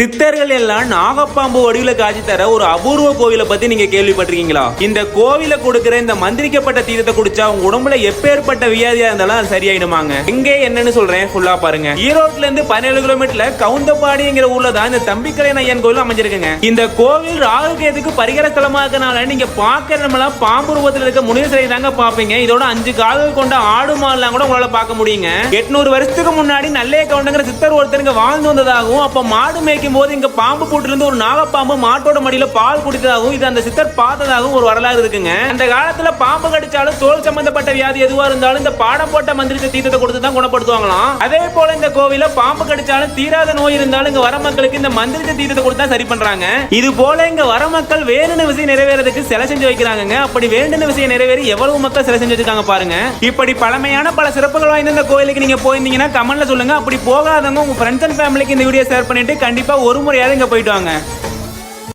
சித்தர்கள் எல்லாம் நாகப்பாம்பு வடிவில காட்சி தர ஒரு அபூர்வ கோவிலை பத்தி நீங்க கேள்விப்பட்டிருக்கீங்களா? இந்த கோவில கொடுக்கிற இந்த மந்திரிக்கப்பட்ட தீர்த்தத்தை குடிச்சா உங்க உடம்புல எப்பேற்பட்ட வியாதியா இருந்தாலும் அது சரியாயிடுமாங்க. எங்கே என்னன்னு சொல்றேன், ஃபுல்லா பாருங்க. ஈரோட்ல இருந்து 17 கிலோமீட்டர்ல கவுந்தப்பாடிங்கிற ஊர்ல தான் இந்த தம்பிக்கலை ஐயன் கோவில் அமைஞ்சிருக்குங்க. இந்த கோவில் ராகுகேதுக்கு பரிகார ஸ்தலமா இருக்கனால நீங்க பாக்கிறவங்க பாம்பு ரூபத்தில் இருக்க முனிவர் சிலை தாங்க பாப்பீங்க. இதோட 5 கால்கள் கொண்ட ஆடு மாடெல்லாம் கூட உங்களால பார்க்க முடியுங்க. 800 வருஷத்துக்கு முன்னாடி நல்லே கவுண்டங்கிற சித்தர் ஒருத்தருங்க வாழ்ந்து வந்ததாகவும், அப்ப மாடு மேய்க்கும் போது இங்க பாம்பு கூட்டுல இருந்து ஒரு நாகப்பாம்பு மாட்டோட மடியில பால் குடித்ததாகவும் இது அந்த சித்தர் பார்த்ததாகவும் ஒரு வரலாறு இருக்குங்க. அந்த காலத்துல பாம்பு கடிச்சாலும் தோல் சம்பந்தப்பட்ட வியாதி எதுவா இருந்தாலும் இந்த பாடம் போட்ட மந்திரிச்ச தீர்த்தத்தை கொடுத்து தான் குணப்படுத்துவாங்களாம். அதே போல இந்த கோவில பாம்பு கடிச்சாலும் தீராத நோய் இருந்தாலும் இங்க வர மக்களுக்கு இந்த மந்திரிச்ச தீர்த்தத்தை கொடுத்து தான் சரி பண்றாங்க. இது போல இங்க வர மக்கள் வேணுன விஷயம் நிறைவேறதுக்கு சிலை செஞ்சு வைக்கிறாங்க. அப்படி வேண்டுன விஷயம் நிறைவேறி எவ்வளவு மக்கள் சிலை செஞ்சு வச்சிருக்காங்க பாருங்க. இப்படி பழமையான பல சிறப்புகள் வாய்ந்த இந்த கோயிலுக்கு நீங்க போயிருந்தீங்கன்னா கமெண்ட்ல சொல்லுங்க. அப்படி போகாதவங்க உங்க ஃப்ரெண்ட்ஸ் அண்ட் ஃபேமிலிக்கு இந்த வீடியோ ஷேர் பண்ணிட்டு கண்டிப்பா ஒரு முறையாவது இங்க போயிட்டு வாங்க.